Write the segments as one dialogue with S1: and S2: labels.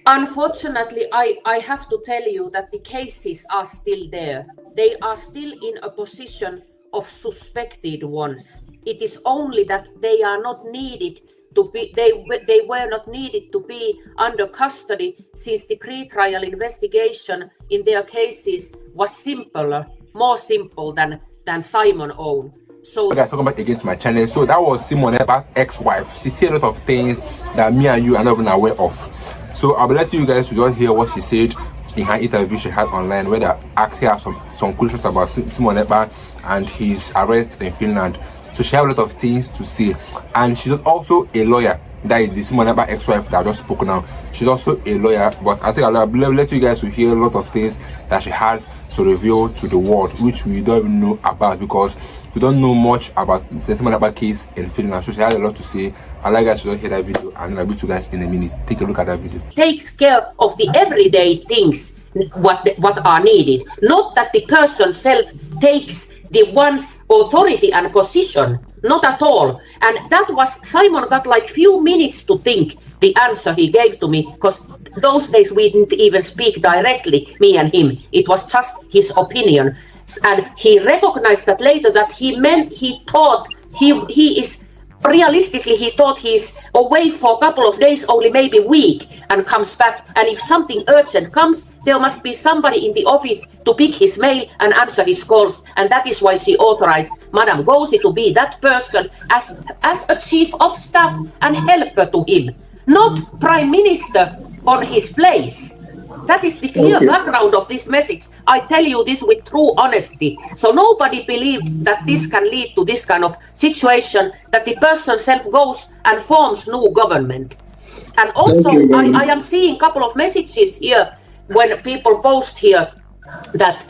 S1: Unfortunately, I have to tell you that the cases are still there. They are still in a position of suspected ones. It is only that they are not needed to be, they were not needed to be under custody, since the pre-trial investigation in their cases was simpler, more simple than Simon own. So
S2: guys, welcome back again to my channel. So that was Simon Ekpa's ex-wife. She said a lot of things that me and you are not even aware of. So I'll be letting you guys to just hear what she said in her interview she had online, where they actually have some questions about Simon Ekpa and his arrest in Finland. So she has a lot of things to say, and she's also a lawyer. That is the Simon Ekpa ex-wife that I just spoke now. She's also a lawyer, but I think I'll let you guys to hear a lot of things that she had to reveal to the world, which we don't even know about, because we don't know much about the Simon Ekpa case in Finland. So she had a lot to say. I'd like guys to just hear that video, and then I'll be to you guys in a minute. Take a look at that video.
S1: Takes care of the everyday things what are needed, not that the person self takes the one's authority and position, not at all. And that was, Simon got like few minutes to think the answer he gave to me, because those days we didn't even speak directly, me and him. It was just his opinion, and he recognized that later, that he thought he is realistically, he thought he's away for a couple of days, only maybe a week, and comes back. And if something urgent comes, there must be somebody in the office to pick his mail and answer his calls. And that is why she authorized Madame Gosi to be that person as a chief of staff and helper to him, not prime minister on his place. That is the clear background of this message. I tell you this with true honesty. So nobody believed that this can lead to this kind of situation, that the person self goes and forms new government. And also, I am seeing a couple of messages here when people post here that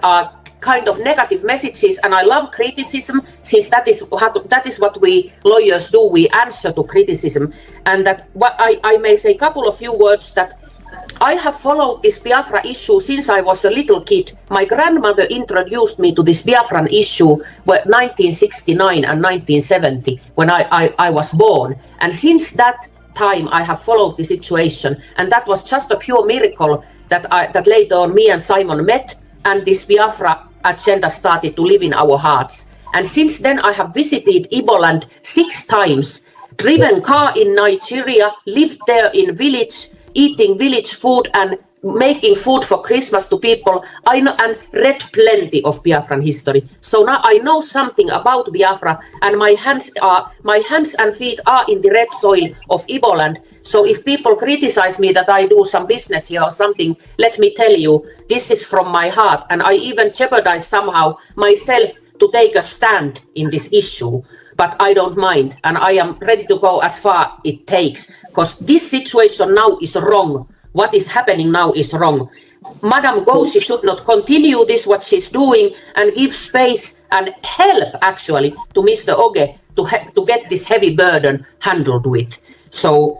S1: are kind of negative messages, and I love criticism, since that is what we lawyers do. We answer to criticism. And that what I may say a couple of few words, that I have followed this Biafra issue since I was a little kid. My grandmother introduced me to this Biafran issue 1969 and 1970, when I was born. And since that time I have followed the situation, and that was just a pure miracle that later on me and Simon met, and this Biafra agenda started to live in our hearts. And since then I have visited Iboland 6 times, driven car in Nigeria, lived there in village, eating village food and making food for Christmas to people. I know, and read plenty of Biafran history. So now I know something about Biafra, and my hands and feet are in the red soil of Iboland. So if people criticize me that I do some business here or something, let me tell you, this is from my heart, and I even jeopardize somehow myself to take a stand in this issue. But I don't mind, and I am ready to go as far it takes, because this situation now is wrong. What is happening now is wrong. Madame Gosi should not continue this, what she's doing, and give space and help actually to Mr. Oge to get this heavy burden handled with. And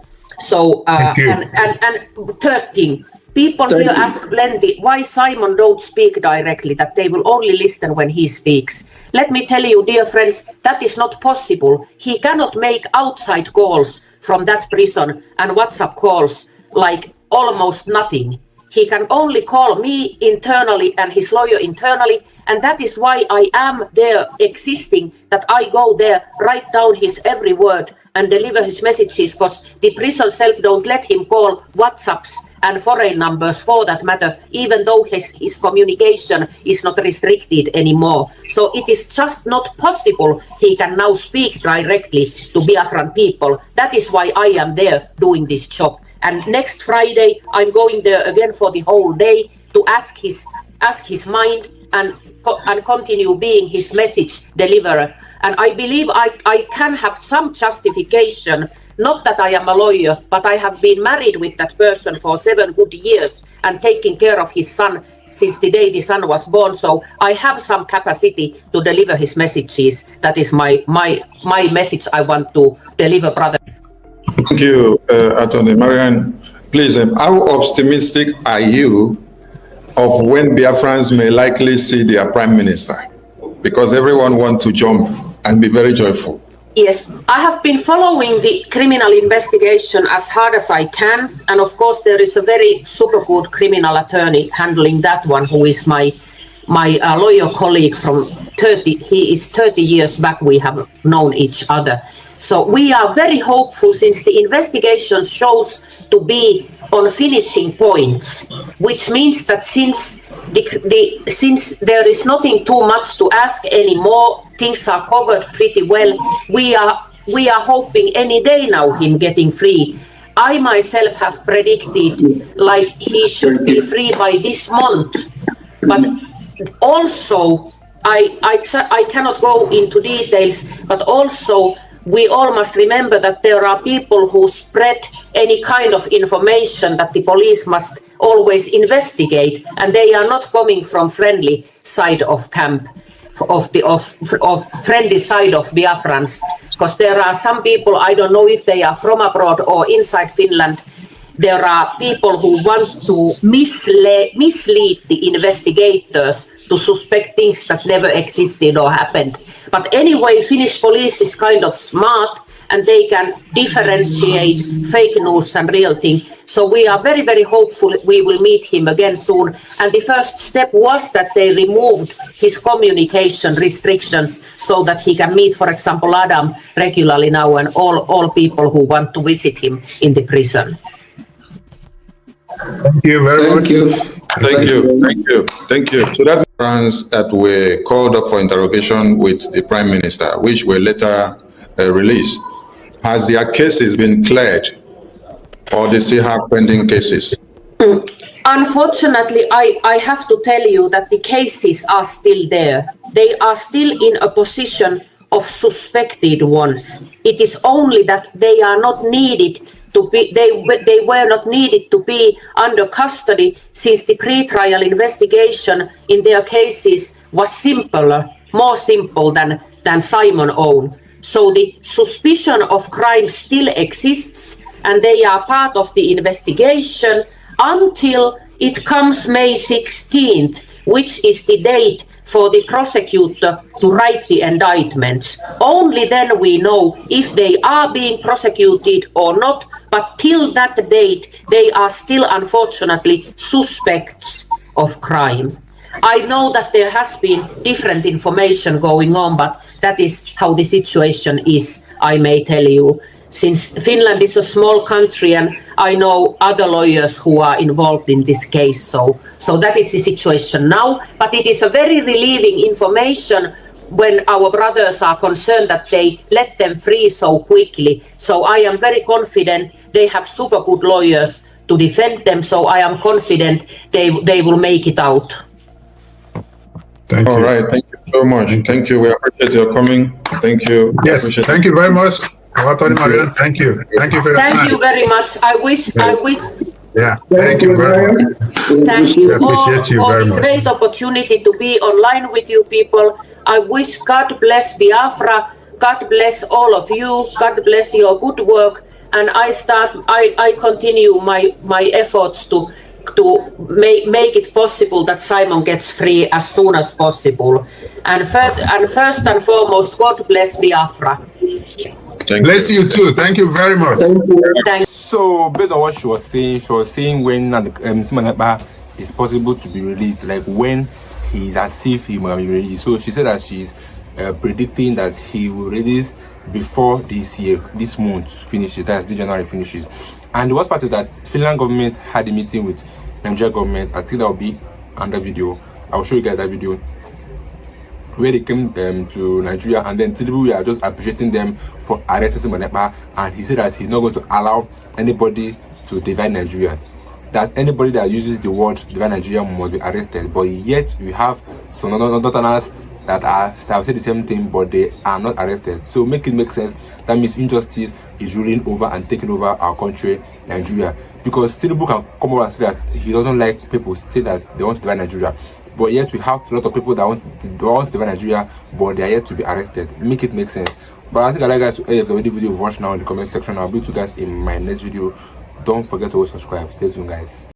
S1: third thing, people here ask plenty why Simon don't speak directly, that they will only listen when he speaks. Let me tell you, dear friends, that is not possible. He cannot make outside calls from that prison and WhatsApp calls like almost nothing. He can only call me internally and his lawyer internally, and that is why I am there existing, that I go there, write down his every word and deliver his messages, because the prison self don't let him call WhatsApps and foreign numbers for that matter, even though his communication is not restricted anymore. So it is just not possible he can now speak directly to Biafran people. That is why I am there doing this job. And next Friday, I'm going there again for the whole day to ask his mind and continue being his message deliverer. And I believe I can have some justification, not that I am a lawyer, but I have been married with that person for 7 good years and taking care of his son since the day the son was born. So I have some capacity to deliver his messages. That is my message I want to deliver, brother.
S3: Thank you, Attorney Marian. Please, how optimistic are you of when Biafrans may likely see their Prime Minister? Because everyone wants to jump and be very joyful.
S1: Yes, I have been following the criminal investigation as hard as I can, and of course there is a very super good criminal attorney handling that one, who is my lawyer colleague from 30. He is 30 years back. We have known each other, so we are very hopeful since the investigation shows to be on finishing points, which means that since there is nothing too much to ask anymore, things are covered pretty well. We are hoping any day now him getting free. I myself have predicted like he should be free by this month, but also I cannot go into details, but also we all must remember that there are people who spread any kind of information that the police must always investigate, and they are not coming from friendly side of camp, of friendly side of Biafrans, because there are some people, I don't know if they are from abroad or inside Finland. There are people who want to mislead the investigators to suspect things that never existed or happened. But anyway, Finnish police is kind of smart, and they can differentiate fake news and real thing. So we are very, very hopeful we will meet him again soon. And the first step was that they removed his communication restrictions so that he can meet, for example, Adam regularly now, and all people who want to visit him in the prison.
S4: Thank you very much.
S3: Thank you. So that runs that were called up for interrogation with the Prime Minister, which were later released. Has their cases been cleared, or they still have pending cases?
S1: Unfortunately, I have to tell you that the cases are still there. They are still in a position of suspected ones. It is only that they are not needed to be, they were not needed to be under custody, since the pre-trial investigation in their cases was simpler, more simple than Simon own. So the suspicion of crime still exists, and they are part of the investigation until it comes May 16th, which is the date for the prosecutor to write the indictments. Only then we know if they are being prosecuted or not, but till that date, they are still unfortunately suspects of crime. I know that there has been different information going on, but that is how the situation is, I may tell you. Since Finland is a small country, and I know other lawyers who are involved in this case, so that is the situation now. But it is a very relieving information when our brothers are concerned that they let them free so quickly. So I am very confident they have super good lawyers to defend them, so I am confident they will make it out.
S4: Thank you.
S3: All right, thank you so much. Thank you. We appreciate your coming. Thank you.
S4: Yes, thank you very much. Thank you. Thank you for your time.
S1: Thank you very much. I wish.
S4: Yeah, thank you very much.
S1: Thank you all
S4: appreciate you
S1: for
S4: very
S1: the
S4: much.
S1: great opportunity to be online with you people. I wish God bless Biafra. God bless all of you. God bless your good work. And I continue my efforts to make it possible that Simon gets free as soon as possible. And first and foremost, God bless Biafra.
S4: Bless you too. Thank you very much.
S1: Thanks.
S2: So based on what she was saying when Simon Ekpa is possible to be released, like when he's as if he will be released. So she said that she's predicting that he will release before this month finishes, that's the January finishes. And the worst part is that Finland government had a meeting with Nigeria government. I think that will be under video. I'll show you guys that video where they came to Nigeria, and then Tinubu, we are just appreciating them for arresting Simon Ekpa, and he said that he's not going to allow anybody to divide Nigeria, that anybody that uses the word divide Nigeria must be arrested. But yet we have some northerners that have said the same thing, but they are not arrested. So make it make sense. That means injustice is ruling over and taking over our country, Nigeria. Because Tinubu can come over and say that he doesn't like people say that they want to divide Nigeria, but yet we have a lot of people that want to divide Nigeria, but they are yet to be arrested. Make it make sense. But I think I'd like guys to if the video watch now in the comment section. I'll be with you guys in my next video. Don't forget to subscribe. Stay tuned, guys.